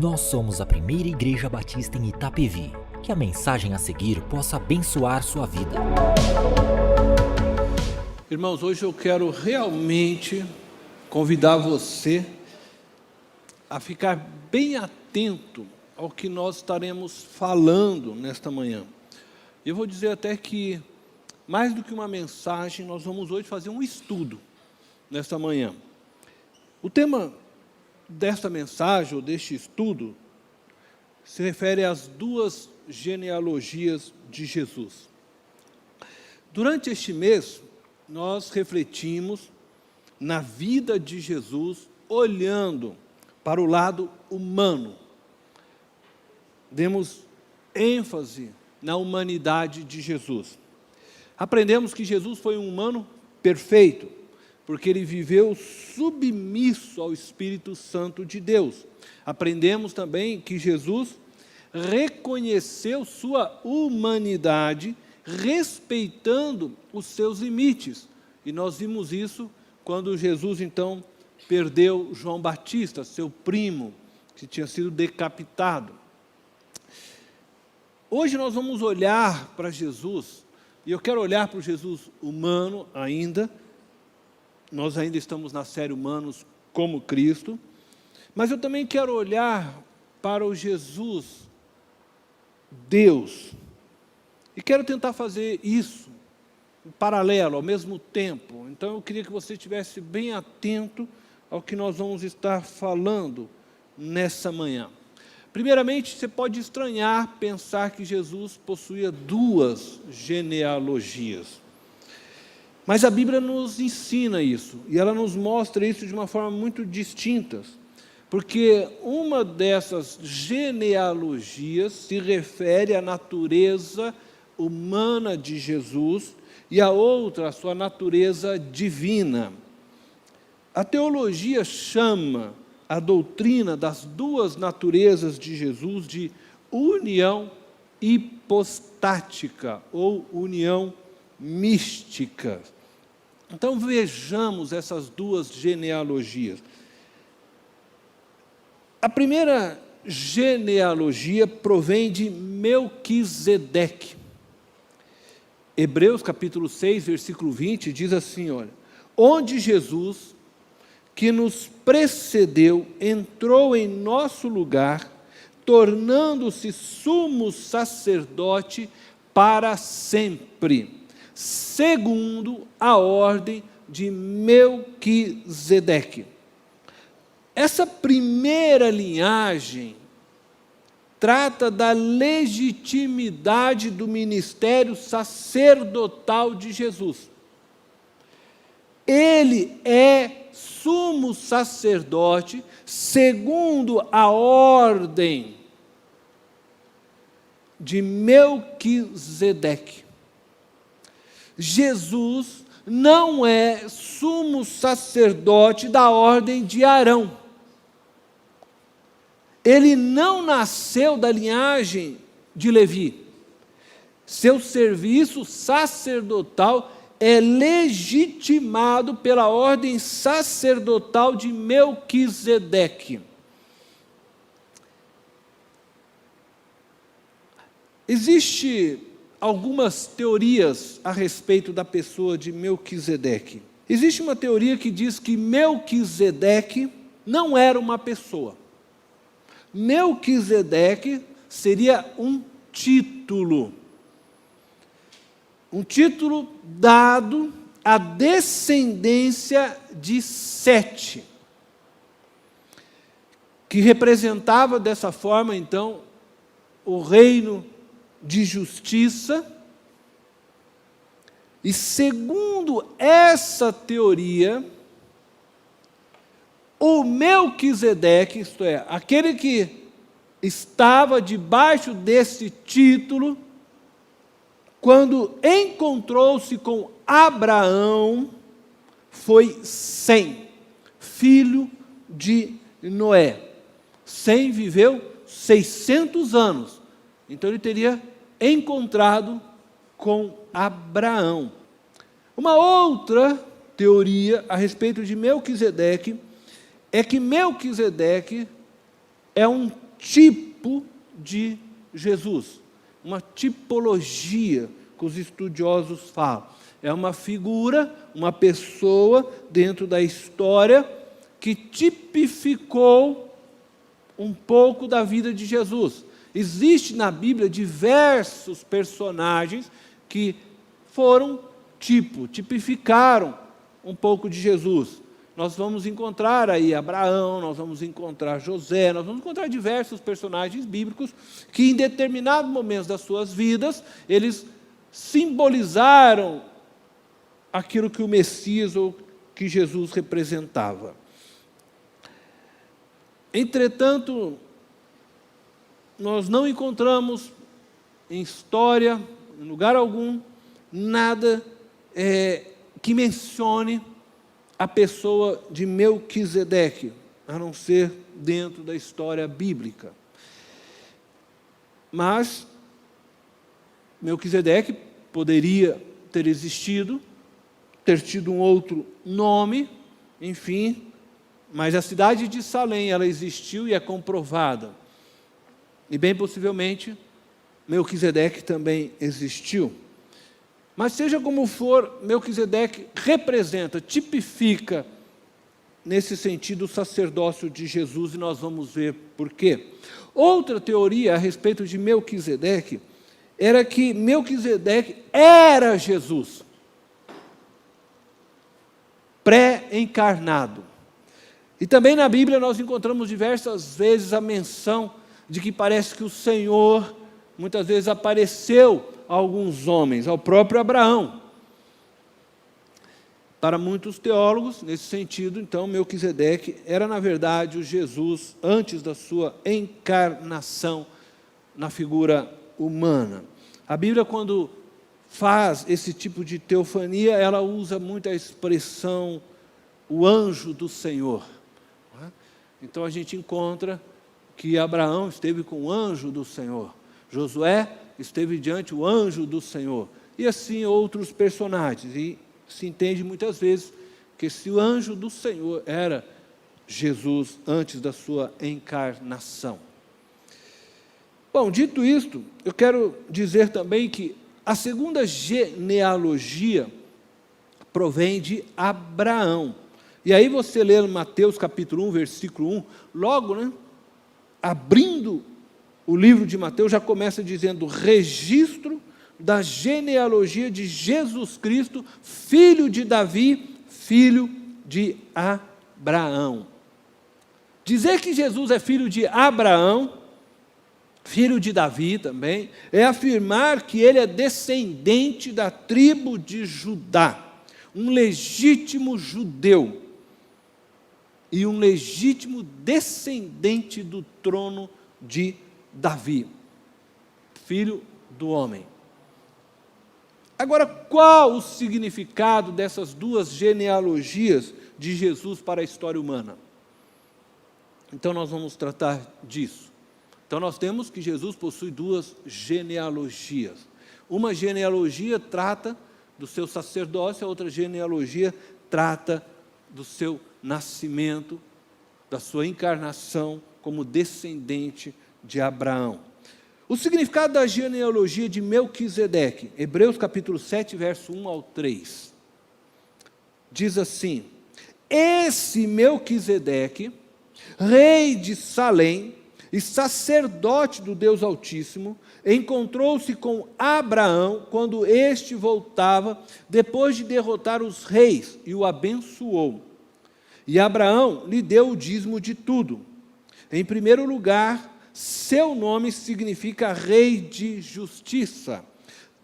Nós somos a primeira igreja batista em Itapevi. Que a mensagem a seguir possa abençoar sua vida. Irmãos, hoje eu quero realmente convidar você a ficar bem atento ao que nós estaremos falando nesta manhã. Eu vou dizer até que, mais do que uma mensagem, nós vamos hoje fazer um estudo nesta manhã. O tema desta mensagem, ou deste estudo, se refere às duas genealogias de Jesus. Durante este mês, nós refletimos na vida de Jesus, olhando para o lado humano. Demos ênfase na humanidade de Jesus. Aprendemos que Jesus foi um humano perfeito, porque ele viveu submisso ao Espírito Santo de Deus. Aprendemos também que Jesus reconheceu sua humanidade, respeitando os seus limites. E nós vimos isso quando Jesus, então, perdeu João Batista, seu primo, que tinha sido decapitado. Hoje nós vamos olhar para Jesus, e eu quero olhar para o Jesus humano ainda. Nós ainda estamos na série Humanos como Cristo, mas eu também quero olhar para o Jesus Deus, e quero tentar fazer isso em paralelo, ao mesmo tempo. Então eu queria que você estivesse bem atento ao que nós vamos estar falando nessa manhã. Primeiramente, você pode estranhar pensar que Jesus possuía duas genealogias. Mas a Bíblia nos ensina isso, e ela nos mostra isso de uma forma muito distinta, porque uma dessas genealogias se refere à natureza humana de Jesus e a outra à sua natureza divina. A teologia chama a doutrina das duas naturezas de Jesus de união hipostática ou união mística. Então vejamos essas duas genealogias. A primeira genealogia provém de Melquisedeque. Hebreus capítulo 6, versículo 20, diz assim, olha: onde Jesus, que nos precedeu, entrou em nosso lugar, tornando-se sumo sacerdote para sempre, segundo a ordem de Melquisedeque. Essa primeira linhagem trata da legitimidade do ministério sacerdotal de Jesus. Ele é sumo sacerdote segundo a ordem de Melquisedeque. Jesus não é sumo sacerdote da ordem de Arão. Ele não nasceu da linhagem de Levi. Seu serviço sacerdotal é legitimado pela ordem sacerdotal de Melquisedeque. Existem algumas teorias a respeito da pessoa de Melquisedeque. Existe uma teoria que diz que Melquisedeque não era uma pessoa. Melquisedeque seria um título dado à descendência de Sete, que representava dessa forma, então, o reino de justiça. E segundo essa teoria, o Melquisedeque, isto é, aquele que estava debaixo desse título, quando encontrou-se com Abraão, foi Sem, filho de Noé. Sem viveu 600 anos, então ele teria encontrado com Abraão. Uma outra teoria a respeito de Melquisedeque é que Melquisedeque é um tipo de Jesus, uma tipologia que os estudiosos falam. É uma figura, uma pessoa dentro da história que tipificou um pouco da vida de Jesus. Existe na Bíblia diversos personagens que foram tipificaram um pouco de Jesus. Nós vamos encontrar aí Abraão, nós vamos encontrar José, nós vamos encontrar diversos personagens bíblicos que em determinados momentos das suas vidas, eles simbolizaram aquilo que o Messias ou que Jesus representava. Entretanto, nós não encontramos em história, em lugar algum, nada que mencione a pessoa de Melquisedeque, a não ser dentro da história bíblica. Mas Melquisedeque poderia ter existido, ter tido um outro nome, enfim, mas a cidade de Salém, ela existiu e é comprovada. E bem possivelmente, Melquisedeque também existiu. Mas seja como for, Melquisedeque representa, tipifica, nesse sentido, o sacerdócio de Jesus, e nós vamos ver por quê. Outra teoria a respeito de Melquisedeque era que Melquisedeque era Jesus, pré-encarnado. E também na Bíblia nós encontramos diversas vezes a menção de que parece que o Senhor muitas vezes apareceu a alguns homens, ao próprio Abraão. Para muitos teólogos, nesse sentido, então, Melquisedeque era, na verdade, o Jesus antes da sua encarnação na figura humana. A Bíblia, quando faz esse tipo de teofania, ela usa muito a expressão o anjo do Senhor. Então a gente encontra que Abraão esteve com o anjo do Senhor, Josué esteve diante o anjo do Senhor, e assim outros personagens. E se entende muitas vezes que esse anjo do Senhor era Jesus antes da sua encarnação. Bom, dito isto, eu quero dizer também que a segunda genealogia provém de Abraão. E aí você lê Mateus capítulo 1, versículo 1, logo, abrindo o livro de Mateus, já começa dizendo: registro da genealogia de Jesus Cristo, filho de Davi, filho de Abraão. Dizer que Jesus é filho de Abraão, filho de Davi também, é afirmar que ele é descendente da tribo de Judá, um legítimo judeu e um legítimo descendente do trono de Davi, filho do homem. Agora, qual o significado dessas duas genealogias de Jesus para a história humana? Então nós vamos tratar disso. Então nós temos que Jesus possui duas genealogias. Uma genealogia trata do seu sacerdócio, a outra genealogia trata do seu nascimento, da sua encarnação como descendente de Abraão. O significado da genealogia de Melquisedeque, Hebreus capítulo 7, verso 1 ao 3, diz assim: esse Melquisedeque, rei de Salém e sacerdote do Deus Altíssimo, encontrou-se com Abraão quando este voltava, depois de derrotar os reis, e o abençoou. E Abraão lhe deu o dízimo de tudo. Em primeiro lugar, seu nome significa rei de justiça.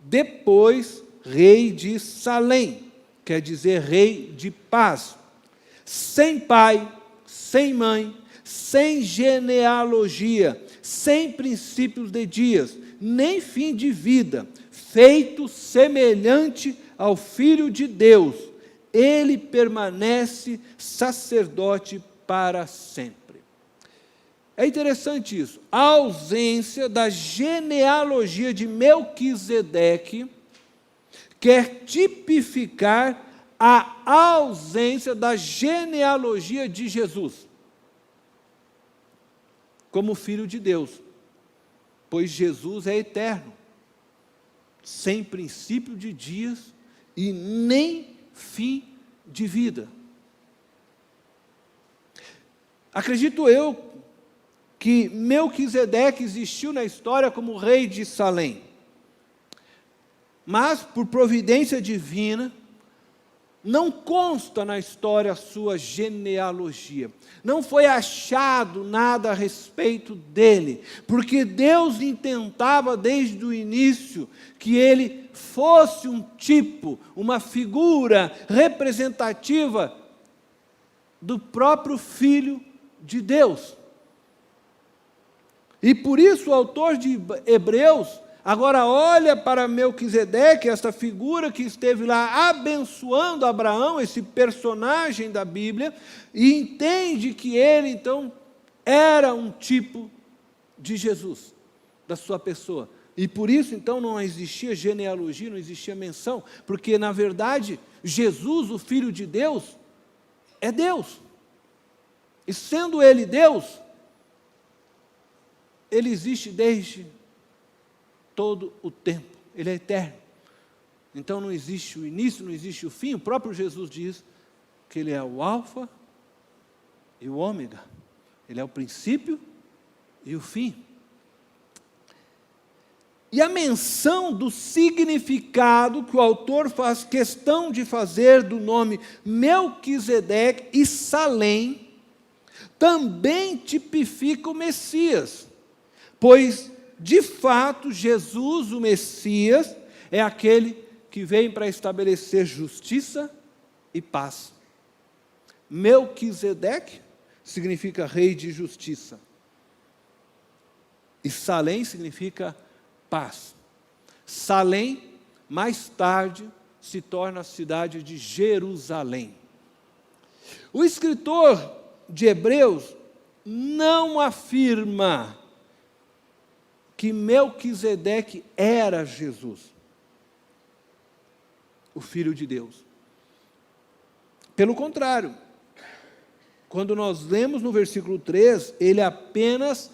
Depois, rei de Salém, quer dizer rei de paz. Sem pai, sem mãe, sem genealogia, sem princípios de dias, nem fim de vida, feito semelhante ao Filho de Deus, ele permanece sacerdote para sempre. É interessante isso. A ausência da genealogia de Melquisedeque quer tipificar a ausência da genealogia de Jesus. como filho de Deus, pois Jesus é eterno, sem princípio de dias e nem fim de vida. Acredito eu que Melquisedeque existiu na história como rei de Salém, mas por providência divina, não consta na história a sua genealogia, não foi achado nada a respeito dele, porque Deus intentava desde o início que ele fosse um tipo, uma figura representativa do próprio Filho de Deus. E por isso o autor de Hebreus agora olha para Melquisedeque, essa figura que esteve lá abençoando Abraão, esse personagem da Bíblia, e entende que ele, então, era um tipo de Jesus, da sua pessoa. E por isso, então, não existia genealogia, não existia menção, porque, na verdade, Jesus, o Filho de Deus, é Deus. E sendo Ele Deus, Ele existe desde todo o tempo, Ele é eterno. Então não existe o início, não existe o fim. O próprio Jesus diz que Ele é o alfa e o ômega. Ele é o princípio e o fim. E a menção do significado que o autor faz questão de fazer do nome Melquisedeque e Salém também tipifica o Messias, pois de fato, Jesus, o Messias, é aquele que vem para estabelecer justiça e paz. Melquisedeque significa rei de justiça. E Salém significa paz. Salém, mais tarde, se torna a cidade de Jerusalém. O escritor de Hebreus não afirma que Melquisedeque era Jesus, o Filho de Deus. Pelo contrário, quando nós lemos no versículo 3, ele apenas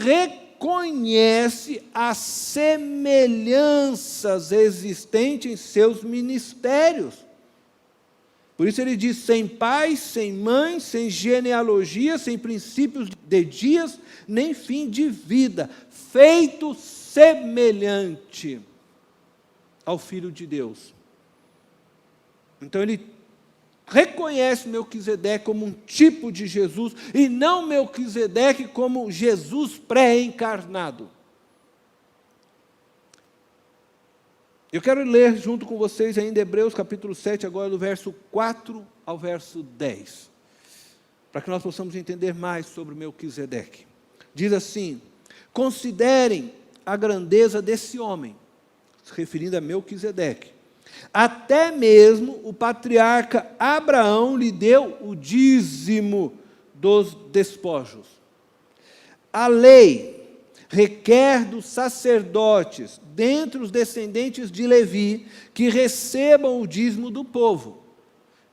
reconhece as semelhanças existentes em seus ministérios. Por isso ele diz, sem pai, sem mãe, sem genealogia, sem princípios de dias, nem fim de vida, feito semelhante ao Filho de Deus. Então ele reconhece Melquisedeque como um tipo de Jesus, e não Melquisedeque como Jesus pré-encarnado. Eu quero ler junto com vocês ainda Hebreus capítulo 7, agora do verso 4 ao verso 10, para que nós possamos entender mais sobre Melquisedeque. Diz assim, considerem a grandeza desse homem, se referindo a Melquisedeque. Até mesmo o patriarca Abraão lhe deu o dízimo dos despojos. A lei requer dos sacerdotes, dentre os descendentes de Levi, que recebam o dízimo do povo,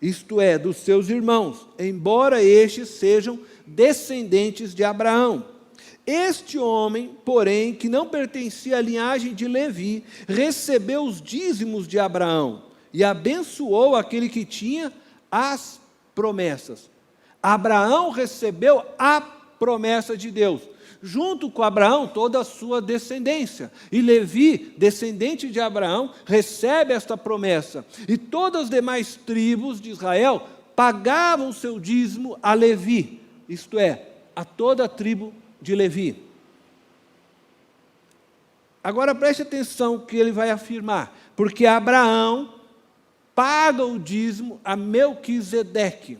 isto é, dos seus irmãos, embora estes sejam descendentes de Abraão. Este homem, porém, que não pertencia à linhagem de Levi, recebeu os dízimos de Abraão e abençoou aquele que tinha as promessas. Abraão recebeu a promessa de Deus. Junto com Abraão, toda a sua descendência. E Levi, descendente de Abraão, recebe esta promessa. E todas as demais tribos de Israel pagavam seu dízimo a Levi, isto é, a toda a tribo de Levi. Agora preste atenção no que ele vai afirmar, porque Abraão paga o dízimo a Melquisedeque.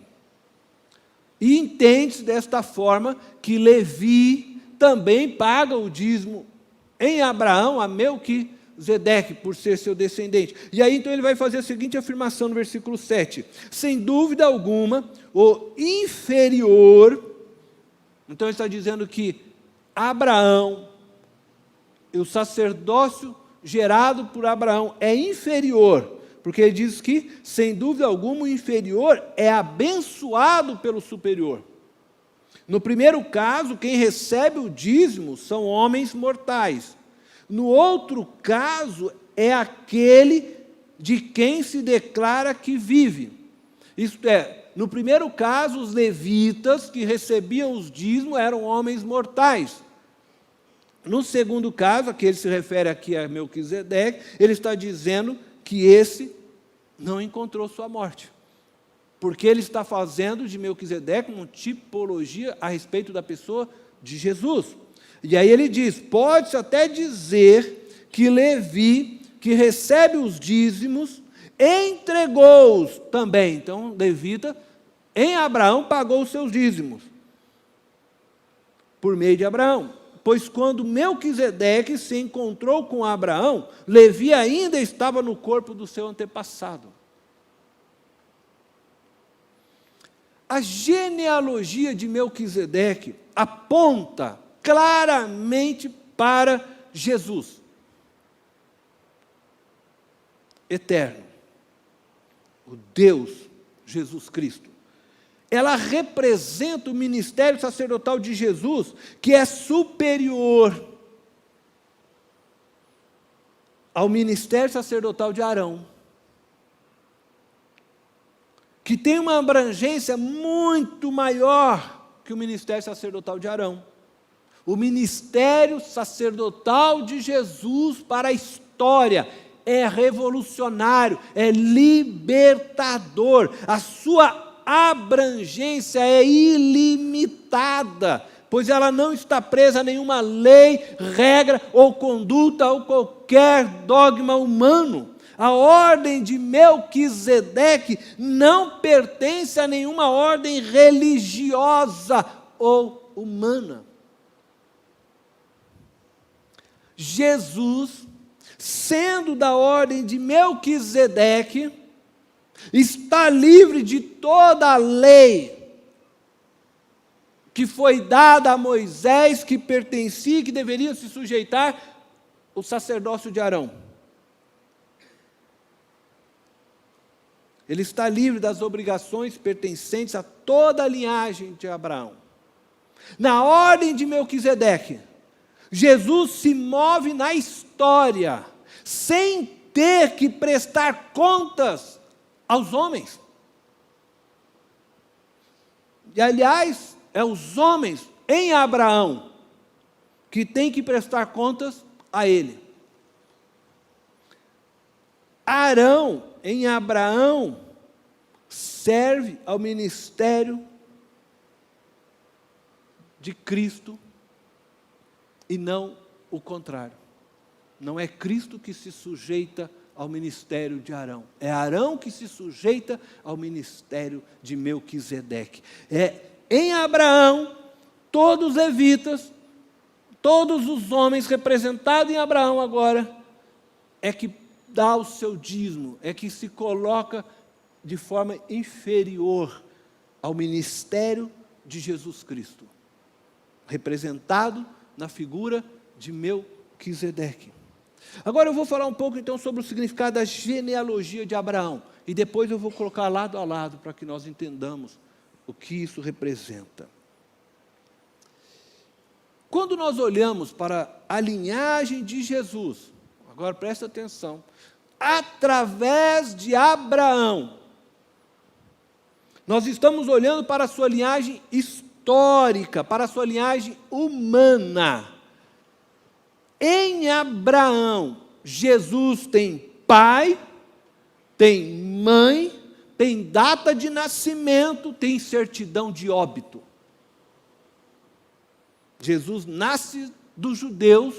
E entende-se desta forma que Levi também paga o dízimo em Abraão a Melquisedeque, por ser seu descendente. E aí então ele vai fazer a seguinte afirmação no versículo 7. Sem dúvida alguma, o inferior, então ele está dizendo que Abraão, o sacerdócio gerado por Abraão é inferior, porque ele diz que, sem dúvida alguma, o inferior é abençoado pelo superior. No primeiro caso, quem recebe o dízimo são homens mortais. No outro caso, é aquele de quem se declara que vive. Isto é, no primeiro caso, os levitas que recebiam os dízimos eram homens mortais. No segundo caso, a que ele se refere aqui a Melquisedeque, ele está dizendo que esse não encontrou sua morte. Porque ele está fazendo de Melquisedeque uma tipologia a respeito da pessoa de Jesus. E aí ele diz, pode-se até dizer que Levi, que recebe os dízimos, entregou-os também. Então, levita, em Abraão, pagou os seus dízimos, por meio de Abraão. Pois quando Melquisedeque se encontrou com Abraão, Levi ainda estava no corpo do seu antepassado. A genealogia de Melquisedeque aponta claramente para Jesus, eterno, o Deus Jesus Cristo. Ela representa o ministério sacerdotal de Jesus, que é superior ao ministério sacerdotal de Arão, que tem uma abrangência muito maior que o ministério sacerdotal de Arão. O ministério sacerdotal de Jesus para a história é revolucionário, é libertador. A sua abrangência é ilimitada, pois ela não está presa a nenhuma lei, regra ou conduta ou qualquer dogma humano. A ordem de Melquisedeque não pertence a nenhuma ordem religiosa ou humana. Jesus, sendo da ordem de Melquisedeque, está livre de toda a lei que foi dada a Moisés, que pertencia, que deveria se sujeitar ao sacerdócio de Arão. Ele está livre das obrigações pertencentes a toda a linhagem de Abraão. Na ordem de Melquisedeque, Jesus se move na história, sem ter que prestar contas aos homens. E, aliás, é os homens em Abraão que têm que prestar contas a ele. Arão, em Abraão, serve ao ministério de Cristo e não o contrário. Não é Cristo que se sujeita ao ministério de Arão. É Arão que se sujeita ao ministério de Melquisedeque. Em Abraão, todos os levitas, todos os homens representados em Abraão agora, é que dá o seu dízimo, é que se coloca de forma inferior ao ministério de Jesus Cristo, representado na figura de Melquisedeque. Agora eu vou falar um pouco então sobre o significado da genealogia de Abraão, e depois eu vou colocar lado a lado para que nós entendamos o que isso representa. Quando nós olhamos para a linhagem de Jesus, agora presta atenção, através de Abraão, nós estamos olhando para a sua linhagem histórica, para a sua linhagem humana. Em Abraão, Jesus tem pai, tem mãe, tem data de nascimento, tem certidão de óbito. Jesus nasce dos judeus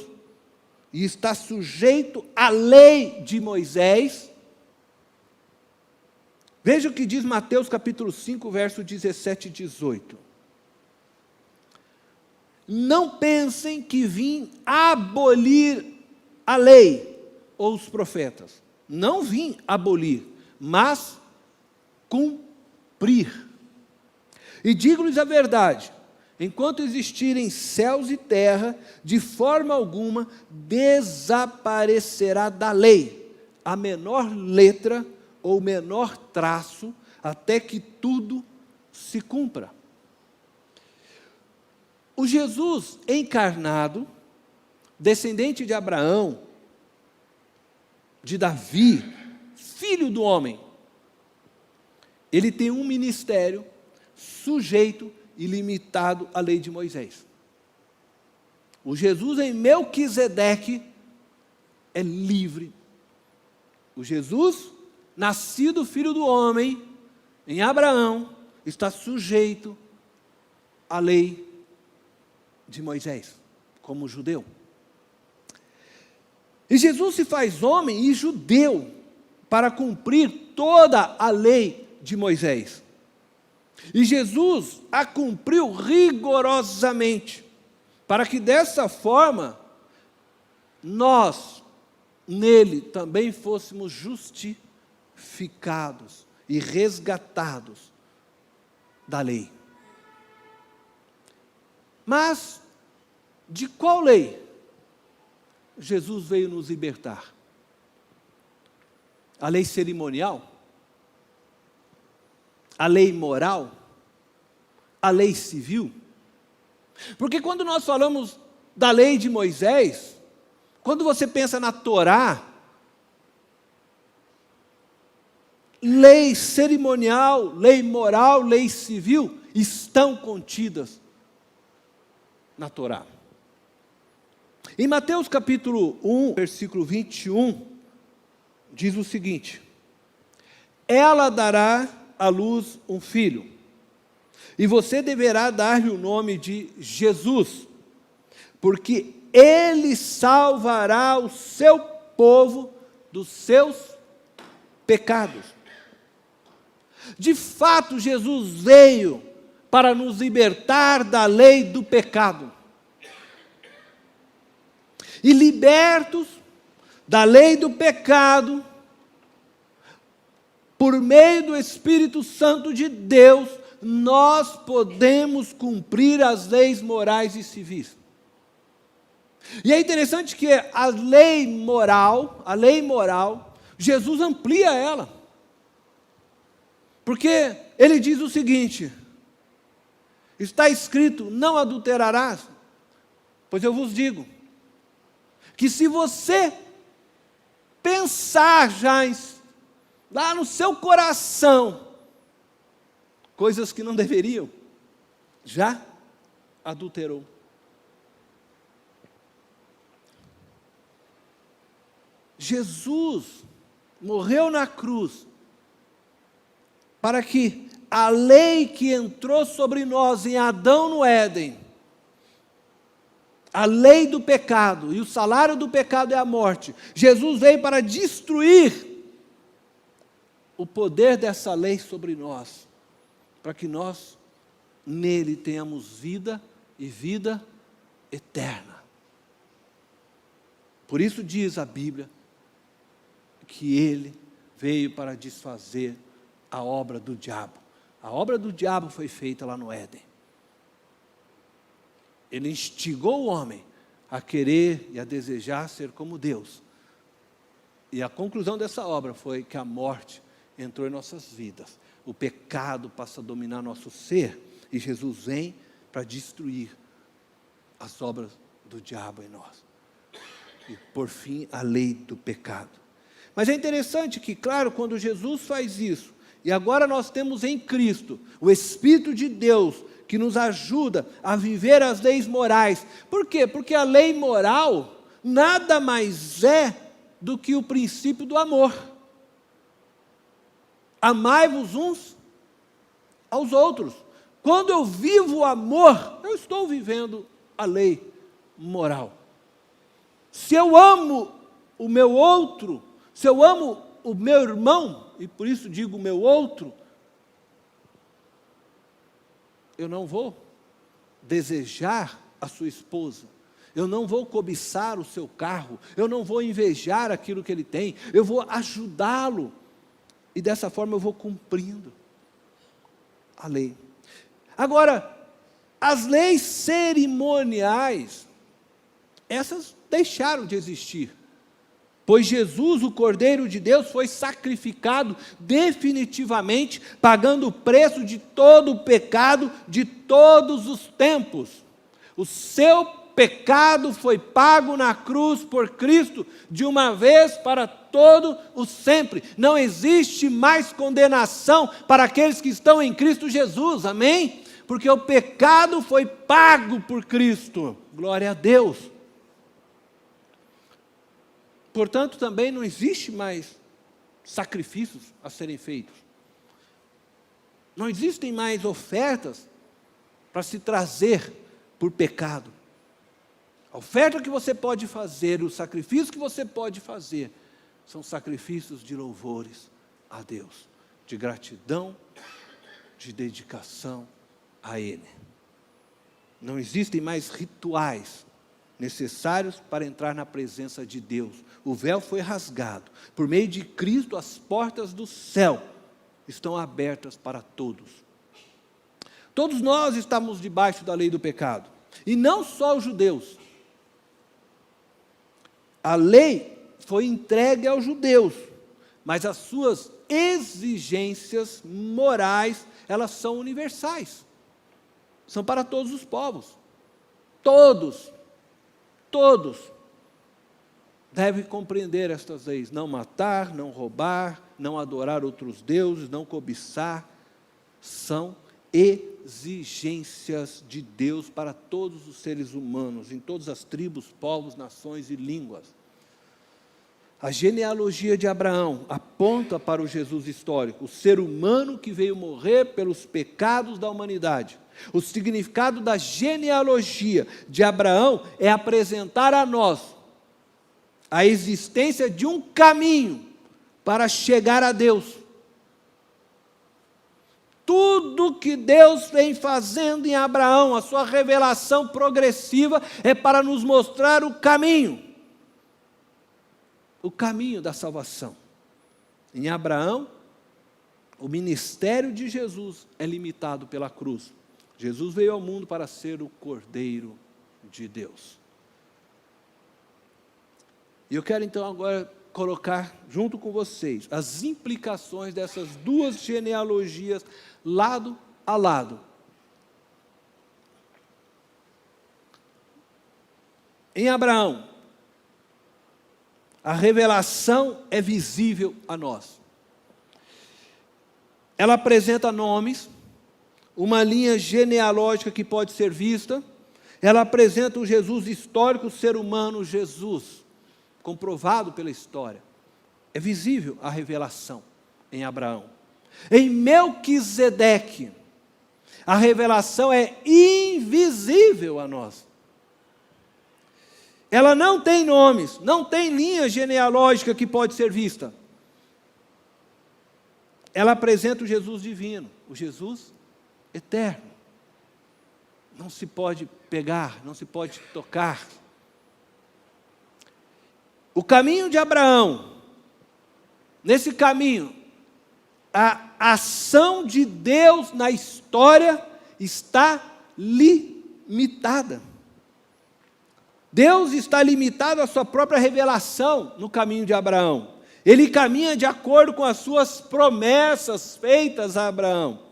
e está sujeito à lei de Moisés. Veja o que diz Mateus capítulo 5, verso 17 e 18. Não pensem que vim abolir a lei ou os profetas. Não vim abolir, mas cumprir. E digo-lhes a verdade, enquanto existirem céus e terra, de forma alguma desaparecerá da lei a menor letra ou menor traço, até que tudo se cumpra. O Jesus encarnado, descendente de Abraão, de Davi, filho do homem, ele tem um ministério sujeito e limitado à lei de Moisés. O Jesus em Melquisedeque é livre. O Jesus, nascido filho do homem, em Abraão, está sujeito à lei de Moisés, como judeu. E Jesus se faz homem e judeu para cumprir toda a lei de Moisés. E Jesus a cumpriu rigorosamente, para que dessa forma, nós, nele, também fôssemos justificados e resgatados da lei. Mas, de qual lei Jesus veio nos libertar? A lei cerimonial? A lei moral? A lei civil? Porque quando nós falamos da lei de Moisés, quando você pensa na Torá, lei cerimonial, lei moral, lei civil, estão contidas na Torá. Em Mateus capítulo 1, versículo 21, diz o seguinte: ela dará à luz um filho, e você deverá dar-lhe o nome de Jesus, porque ele salvará o seu povo dos seus pecados. De fato, Jesus veio para nos libertar da lei do pecado. E libertos da lei do pecado, por meio do Espírito Santo de Deus, nós podemos cumprir as leis morais e civis. E é interessante que a lei moral, Jesus amplia ela. Porque ele diz o seguinte: está escrito, não adulterarás. Pois eu vos digo, que se você pensar lá no seu coração, coisas que não deveriam, já adulterou. Jesus morreu na cruz para que a lei que entrou sobre nós em Adão no Éden, a lei do pecado, e o salário do pecado é a morte, Jesus veio para destruir o poder dessa lei sobre nós, para que nós nele tenhamos vida e vida eterna. Por isso diz a Bíblia que ele veio para desfazer a obra do diabo. A obra do diabo foi feita lá no Éden. Ele instigou o homem a querer e a desejar ser como Deus. E a conclusão dessa obra foi que a morte entrou em nossas vidas. O pecado passa a dominar nosso ser. E Jesus vem para destruir as obras do diabo em nós. E, por fim, a lei do pecado. Mas é interessante que, claro, quando Jesus faz isso, e agora nós temos em Cristo o Espírito de Deus que nos ajuda a viver as leis morais. Por quê? Porque a lei moral nada mais é do que o princípio do amor. Amai-vos uns aos outros. Quando eu vivo o amor, eu estou vivendo a lei moral. Se eu amo o meu outro, se eu amo o meu irmão, e por isso digo o meu outro, eu não vou desejar a sua esposa, eu não vou cobiçar o seu carro, eu não vou invejar aquilo que ele tem, eu vou ajudá-lo, e dessa forma eu vou cumprindo a lei. Agora, as leis cerimoniais, essas deixaram de existir, pois Jesus, o Cordeiro de Deus, foi sacrificado definitivamente, pagando o preço de todo o pecado de todos os tempos. O seu pecado foi pago na cruz por Cristo, de uma vez para todo o sempre. Não existe mais condenação para aqueles que estão em Cristo Jesus, amém? Porque o pecado foi pago por Cristo, glória a Deus. Portanto, também não existe mais sacrifícios a serem feitos. Não existem mais ofertas para se trazer por pecado. A oferta que você pode fazer, o sacrifício que você pode fazer, são sacrifícios de louvores a Deus, de gratidão, de dedicação a Ele. Não existem mais rituais necessários para entrar na presença de Deus. O véu foi rasgado. Por meio de Cristo, as portas do céu estão abertas para todos. Todos nós estamos debaixo da lei do pecado. E não só os judeus. A lei foi entregue aos judeus, mas as suas exigências morais, elas são universais. São para todos os povos. Todos devem compreender estas leis. Não matar, não roubar, não adorar outros deuses, não cobiçar. São exigências de Deus para todos os seres humanos, em todas as tribos, povos, nações e línguas. A genealogia de Abraão aponta para o Jesus histórico, o ser humano que veio morrer pelos pecados da humanidade. O significado da genealogia de Abraão é apresentar a nós a existência de um caminho para chegar a Deus. Tudo que Deus vem fazendo em Abraão, a sua revelação progressiva, é para nos mostrar o caminho da salvação. Em Abraão, o ministério de Jesus é limitado pela cruz. Jesus veio ao mundo para ser o Cordeiro de Deus. E eu quero então agora colocar junto com vocês as implicações dessas duas genealogias lado a lado. Em Abraão, a revelação é visível a nós. Ela apresenta nomes, uma linha genealógica que pode ser vista. Ela apresenta o Jesus histórico, o ser humano Jesus, comprovado pela história. É visível a revelação em Abraão. Em Melquisedeque, a revelação é invisível a nós. Ela não tem nomes, não tem linha genealógica que pode ser vista. Ela apresenta o Jesus divino, o Jesus eterno. Não se pode pegar, não se pode tocar. O caminho de Abraão, nesse caminho, a ação de Deus na história está limitada. Deus está limitado à sua própria revelação no caminho de Abraão. Ele caminha de acordo com as suas promessas feitas a Abraão.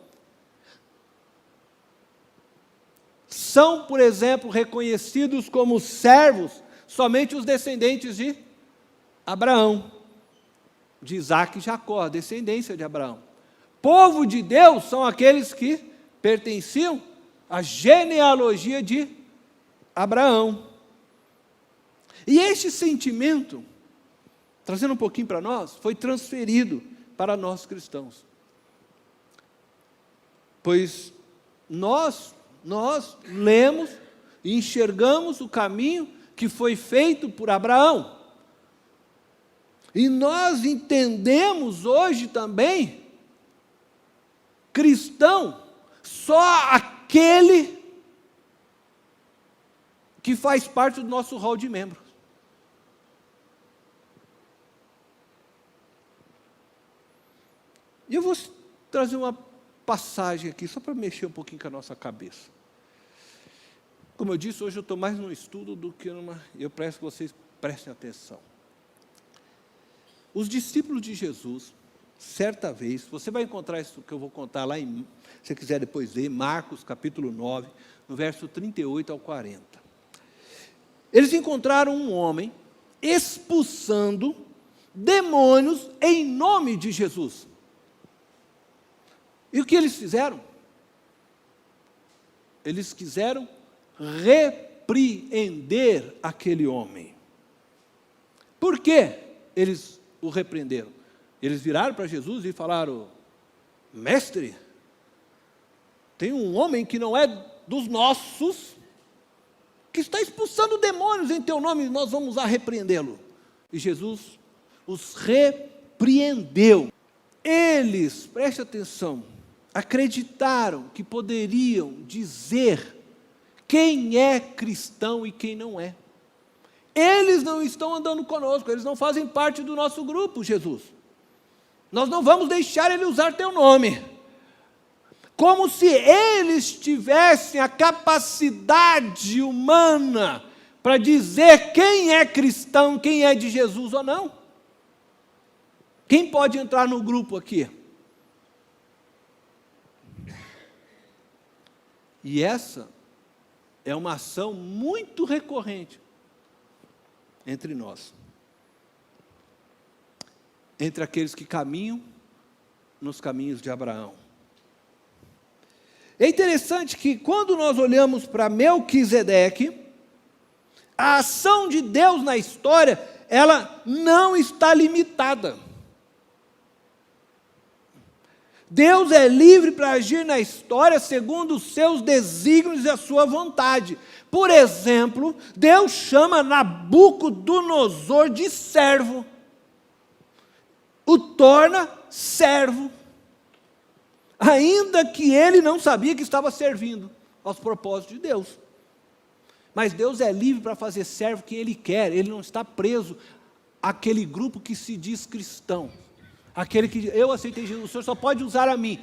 São, por exemplo, reconhecidos como servos somente os descendentes de Abraão, de Isaac e Jacó, a descendência de Abraão. Povo de Deus são aqueles que pertenciam à genealogia de Abraão. E este sentimento, trazendo um pouquinho para nós, foi transferido para nós cristãos. Pois nós lemos e enxergamos o caminho que foi feito por Abraão. E nós entendemos hoje também, cristão, só aquele que faz parte do nosso rol de membros. E eu vou trazer uma passagem aqui, só para mexer um pouquinho com a nossa cabeça. Como eu disse, hoje eu estou mais num estudo do que numa... Eu peço que vocês prestem atenção. Os discípulos de Jesus certa vez, você vai encontrar isso que eu vou contar lá, se você quiser depois ver, Marcos capítulo 9, no verso 38 ao 40. Eles encontraram um homem expulsando demônios em nome de Jesus. E o que eles fizeram? Eles quiseram repreender aquele homem. Por que eles o repreenderam? Eles viraram para Jesus e falaram: mestre, tem um homem que não é dos nossos, que está expulsando demônios em teu nome, nós vamos lá repreendê-lo. E Jesus os repreendeu. Eles, preste atenção, acreditaram que poderiam dizer quem é cristão e quem não é. Eles não estão andando conosco, eles não fazem parte do nosso grupo, Jesus. Nós não vamos deixar ele usar teu nome. Como se eles tivessem a capacidade humana para dizer quem é cristão, quem é de Jesus ou não. Quem pode entrar no grupo aqui? E essa é uma ação muito recorrente entre nós, entre aqueles que caminham nos caminhos de Abraão. É interessante que quando nós olhamos para Melquisedeque, a ação de Deus na história, ela não está limitada. Deus é livre para agir na história segundo os seus desígnios e a sua vontade. Por exemplo, Deus chama Nabucodonosor de servo, o torna servo, ainda que ele não sabia que estava servindo aos propósitos de Deus. Mas Deus é livre para fazer servo quem Ele quer, Ele não está preso àquele grupo que se diz cristão. Aquele que eu aceitei Jesus, o Senhor só pode usar a mim.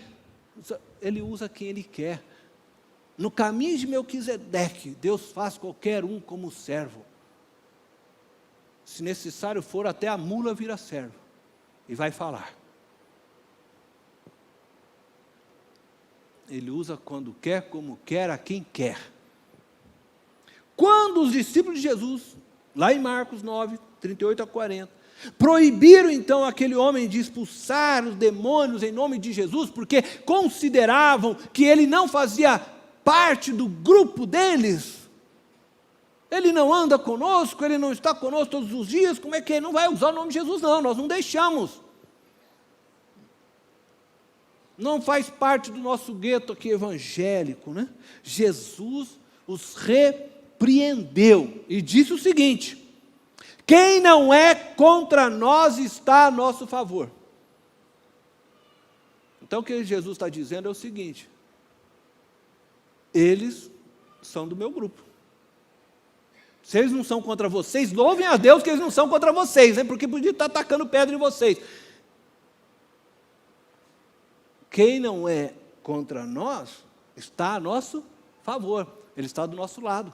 Ele usa quem Ele quer. No caminho de Melquisedeque, Deus faz qualquer um como servo. Se necessário for, até a mula vira servo. E vai falar. Ele usa quando quer, como quer, a quem quer. Quando os discípulos de Jesus, lá em Marcos 9, 38 a 40, proibiram então aquele homem de expulsar os demônios em nome de Jesus, porque consideravam que ele não fazia parte do grupo deles. Ele não anda conosco, ele não está conosco todos os dias, como é que ele não vai usar o nome de Jesus? Não, nós não deixamos. Não faz parte do nosso gueto aqui evangélico, né? Jesus os repreendeu e disse o seguinte: quem não é contra nós está a nosso favor. Então o que Jesus está dizendo é o seguinte: eles são do meu grupo. Se eles não são contra vocês, louvem a Deus que eles não são contra vocês, hein? Porque podia estar atacando pedra em vocês. Quem não é contra nós está a nosso favor, ele está do nosso lado.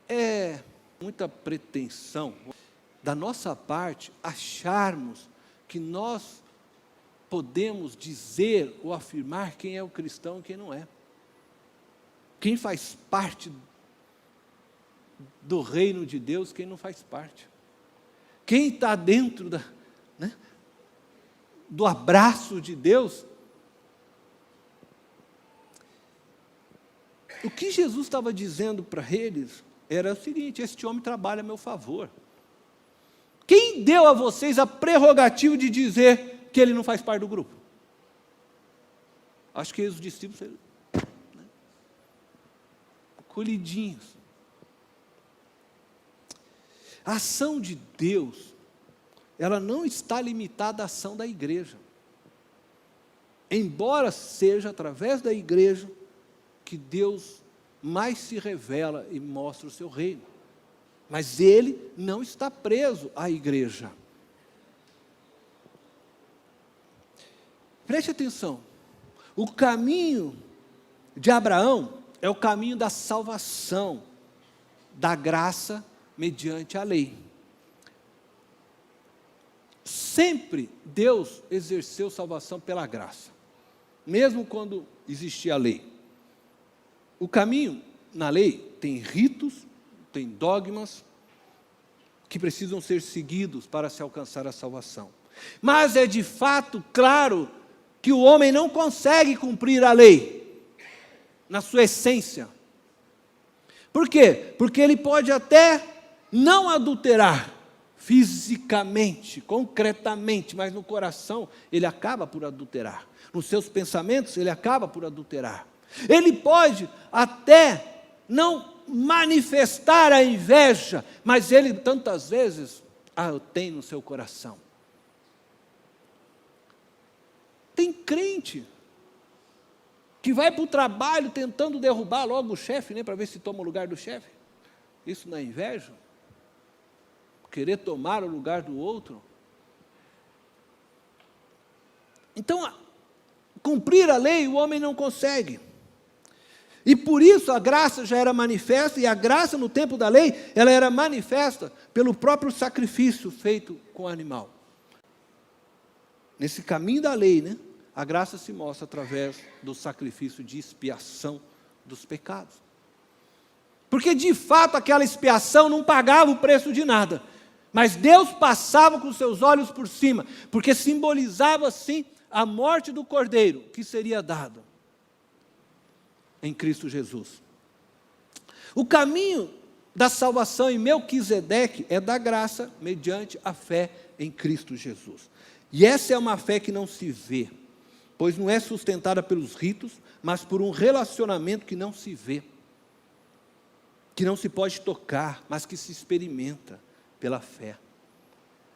É muita pretensão da nossa parte acharmos que nós podemos dizer ou afirmar quem é o cristão e quem não é. Quem faz parte do reino de Deus, quem não faz parte. Quem está dentro do abraço de Deus. O que Jesus estava dizendo para eles era o seguinte: este homem trabalha a meu favor. Quem deu a vocês a prerrogativa de dizer que ele não faz parte do grupo? Acho que os discípulos, colhidinhos. A ação de Deus, ela não está limitada à ação da igreja. Embora seja através da igreja que Deus mais se revela e mostra o seu reino. Mas Ele não está preso à igreja. Preste atenção. O caminho de Abraão é o caminho da salvação, da graça mediante a lei. Sempre Deus exerceu salvação pela graça, mesmo quando existia a lei. O caminho na lei tem ritos, tem dogmas que precisam ser seguidos para se alcançar a salvação. Mas é de fato claro que o homem não consegue cumprir a lei na sua essência. Por quê? Porque ele pode até não adulterar fisicamente, concretamente, mas no coração ele acaba por adulterar. Nos seus pensamentos ele acaba por adulterar. Ele pode até não manifestar a inveja, mas ele tantas vezes a tem no seu coração. Tem crente que vai para o trabalho tentando derrubar logo o chefe, né, para ver se toma o lugar do chefe. Isso não é inveja? Querer tomar o lugar do outro? Então, cumprir a lei o homem não consegue. E por isso a graça já era manifesta, e a graça no tempo da lei, ela era manifesta pelo próprio sacrifício feito com o animal. Nesse caminho da lei, né, a graça se mostra através do sacrifício de expiação dos pecados. Porque de fato aquela expiação não pagava o preço de nada, mas Deus passava com seus olhos por cima, porque simbolizava assim a morte do Cordeiro que seria dado em Cristo Jesus. O caminho da salvação em Melquisedeque é da graça mediante a fé em Cristo Jesus. E essa é uma fé que não se vê, pois não é sustentada pelos ritos, mas por um relacionamento que não se vê, que não se pode tocar, mas que se experimenta pela fé.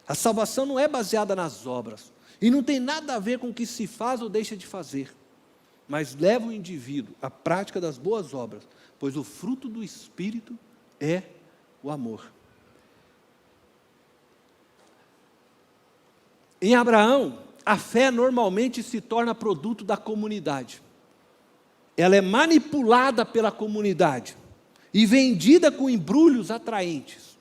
A salvação não é baseada nas obras, e não tem nada a ver com o que se faz ou deixa de fazer, mas leva o indivíduo à prática das boas obras, pois o fruto do Espírito é o amor. Em Abraão, a fé normalmente se torna produto da comunidade. Ela é manipulada pela comunidade e vendida com embrulhos atraentes.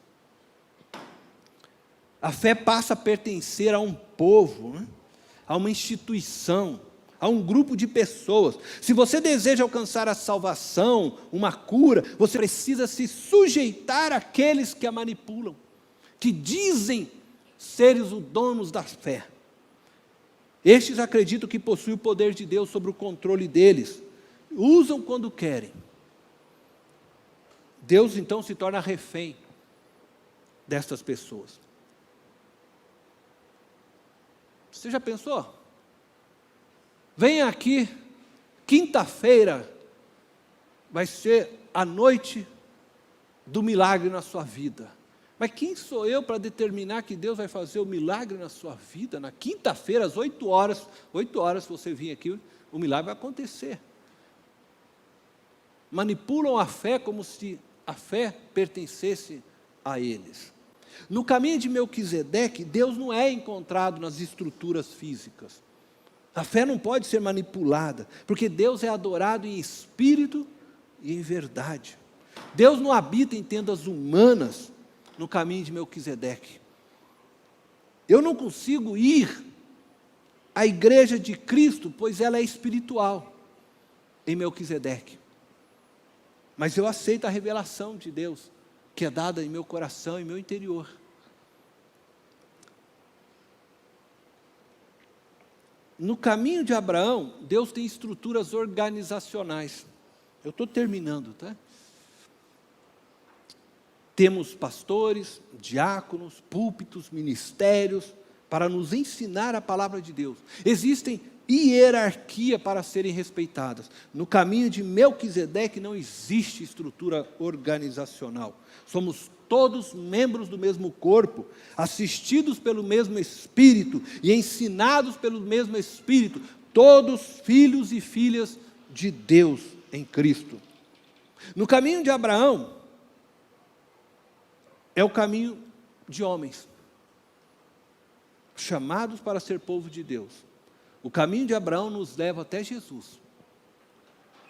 A fé passa a pertencer a um povo, né? A uma instituição, a um grupo de pessoas. Se você deseja alcançar a salvação, uma cura, você precisa se sujeitar àqueles que a manipulam, que dizem seres os donos da fé. Estes acreditam que possuem o poder de Deus sobre o controle deles, usam quando querem. Deus então se torna refém destas pessoas. Você já pensou? Venha aqui, quinta-feira vai ser a noite do milagre na sua vida. Mas quem sou eu para determinar que Deus vai fazer o milagre na sua vida? Na quinta-feira, às 8 horas, se você vir aqui, o milagre vai acontecer. Manipulam a fé como se a fé pertencesse a eles. No caminho de Melquisedeque, Deus não é encontrado nas estruturas físicas. A fé não pode ser manipulada, porque Deus é adorado em espírito e em verdade. Deus não habita em tendas humanas no caminho de Melquisedeque. Eu não consigo ir à igreja de Cristo, pois ela é espiritual, em Melquisedeque. Mas eu aceito a revelação de Deus, que é dada em meu coração, em meu interior. No caminho de Abraão, Deus tem estruturas organizacionais. Eu estou terminando, tá? Temos pastores, diáconos, púlpitos, ministérios, para nos ensinar a palavra de Deus. Existem hierarquia para serem respeitadas. No caminho de Melquisedeque não existe estrutura organizacional. Somos todos membros do mesmo corpo, assistidos pelo mesmo Espírito e ensinados pelo mesmo Espírito, todos filhos e filhas de Deus em Cristo. No caminho de Abraão, é o caminho de homens, chamados para ser povo de Deus. O caminho de Abraão nos leva até Jesus,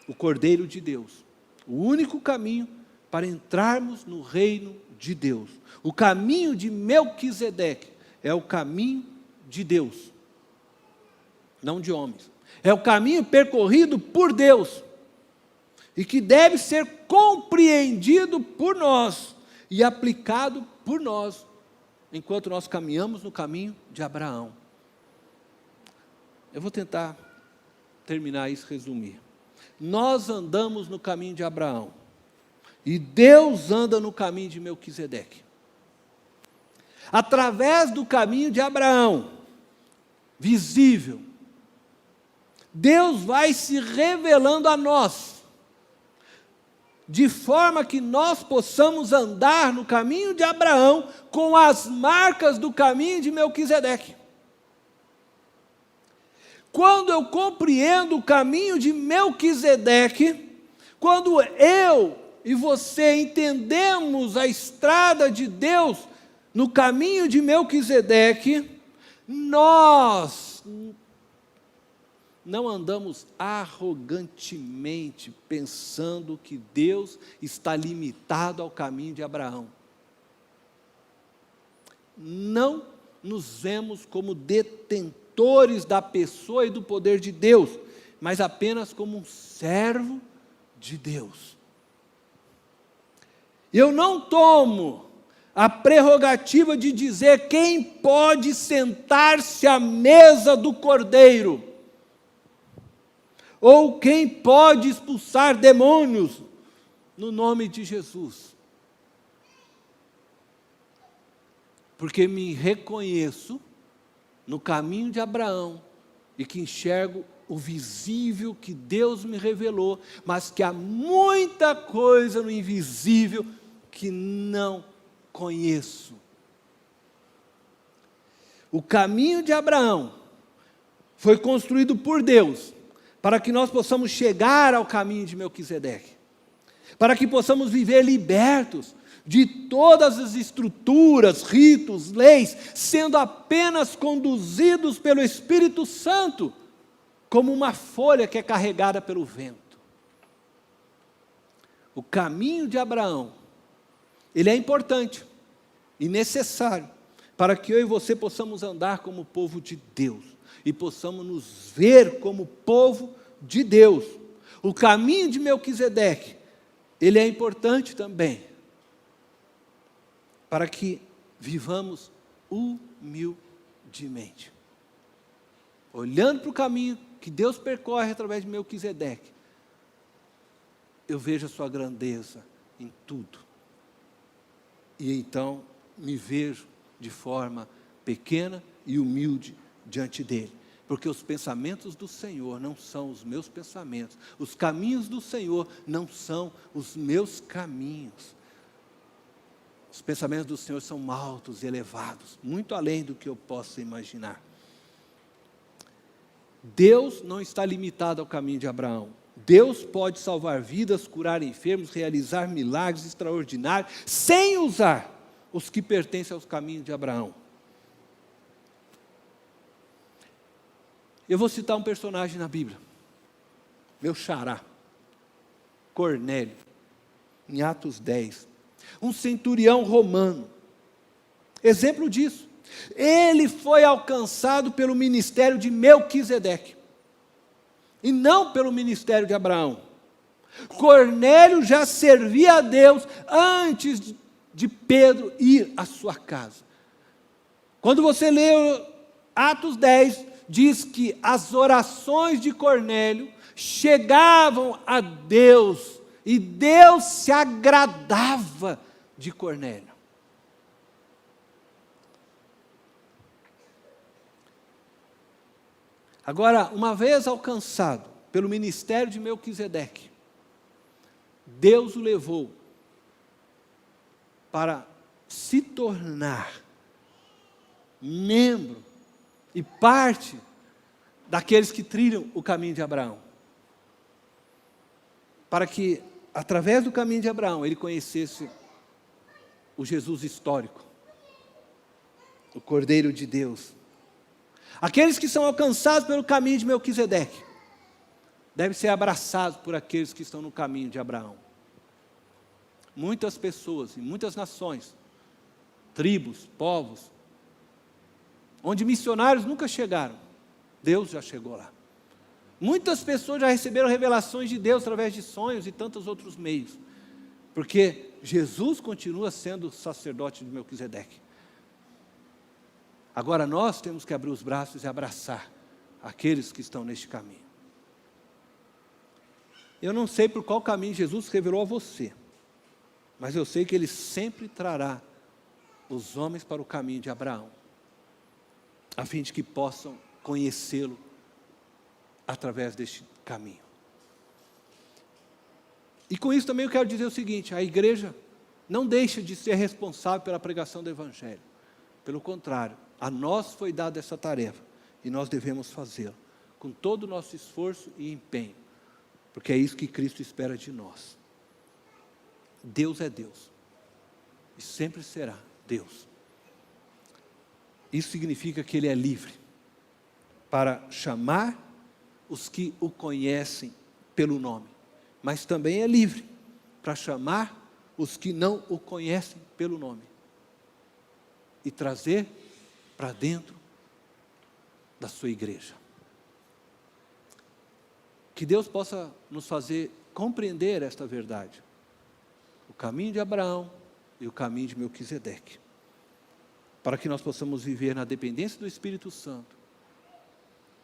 o Cordeiro de Deus, o único caminho para entrarmos no reino de Deus. O caminho de Melquisedeque é o caminho de Deus, não de homens. É o caminho percorrido por Deus e que deve ser compreendido por nós e aplicado por nós, enquanto nós caminhamos no caminho de Abraão. Eu vou tentar terminar isso, resumir. Nós andamos no caminho de Abraão e Deus anda no caminho de Melquisedeque. Através do caminho de Abraão, visível, Deus vai se revelando a nós, de forma que nós possamos andar no caminho de Abraão com as marcas do caminho de Melquisedeque. Quando eu compreendo o caminho de Melquisedeque, quando eu e você entendemos a estrada de Deus no caminho de Melquisedeque, nós não andamos arrogantemente pensando que Deus está limitado ao caminho de Abraão. Não nos vemos como detentores da pessoa e do poder de Deus, mas apenas como um servo de Deus. Eu não tomo a prerrogativa de dizer quem pode sentar-se à mesa do Cordeiro, ou quem pode expulsar demônios no nome de Jesus. Porque me reconheço no caminho de Abraão e que enxergo o visível que Deus me revelou, mas que há muita coisa no invisível que não conheço. O caminho de Abraão foi construído por Deus para que nós possamos chegar ao caminho de Melquisedeque, para que possamos viver libertos de todas as estruturas, ritos, leis, sendo apenas conduzidos pelo Espírito Santo, como uma folha que é carregada pelo vento. O caminho de Abraão, ele é importante e necessário para que eu e você possamos andar como povo de Deus e possamos nos ver como povo de Deus. O caminho de Melquisedeque, ele é importante também para que vivamos humildemente, olhando para o caminho que Deus percorre através de Melquisedeque. Eu vejo a sua grandeza em tudo, e então me vejo de forma pequena e humilde diante dele, porque os pensamentos do Senhor não são os meus pensamentos, os caminhos do Senhor não são os meus caminhos. Os pensamentos do Senhor são altos e elevados, muito além do que eu possa imaginar. Deus não está limitado ao caminho de Abraão. Deus pode salvar vidas, curar enfermos, realizar milagres extraordinários, sem usar os que pertencem aos caminhos de Abraão. Eu vou citar um personagem na Bíblia, meu xará, Cornélio, em Atos 10. Um centurião romano, exemplo disso. Ele foi alcançado pelo ministério de Melquisedeque, e não pelo ministério de Abraão. Cornélio já servia a Deus antes de Pedro ir à sua casa. Quando você lê Atos 10, diz que as orações de Cornélio chegavam a Deus, e Deus se agradava de Cornélio. Agora, uma vez alcançado pelo ministério de Melquisedeque, Deus o levou para se tornar membro e parte daqueles que trilham o caminho de Abraão, para que, através do caminho de Abraão, ele conhecesse o Jesus histórico, o Cordeiro de Deus. Aqueles que são alcançados pelo caminho de Melquisedeque devem ser abraçados por aqueles que estão no caminho de Abraão. Muitas pessoas, em muitas nações, tribos, povos, onde missionários nunca chegaram, Deus já chegou lá. Muitas pessoas já receberam revelações de Deus através de sonhos e tantos outros meios, porque Jesus continua sendo o sacerdote de Melquisedeque. Agora nós temos que abrir os braços e abraçar aqueles que estão neste caminho. Eu não sei por qual caminho Jesus revelou a você, mas eu sei que Ele sempre trará os homens para o caminho de Abraão, a fim de que possam conhecê-lo através deste caminho. E com isso também eu quero dizer o seguinte: a igreja não deixa de ser responsável pela pregação do Evangelho. Pelo contrário, a nós foi dada essa tarefa e nós devemos fazê-la com todo o nosso esforço e empenho, porque é isso que Cristo espera de nós. Deus é Deus e sempre será Deus. Isso significa que Ele é livre para chamar os que o conhecem pelo nome, mas também é livre para chamar os que não o conhecem pelo nome e trazer para dentro da sua igreja. Que Deus possa nos fazer compreender esta verdade, o caminho de Abraão e o caminho de Melquisedeque, para que nós possamos viver na dependência do Espírito Santo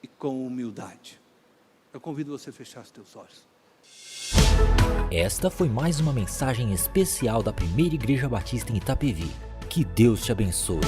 e com humildade. Eu convido você a fechar os teus olhos. Esta foi mais uma mensagem especial da Primeira Igreja Batista em Itapevi. Que Deus te abençoe.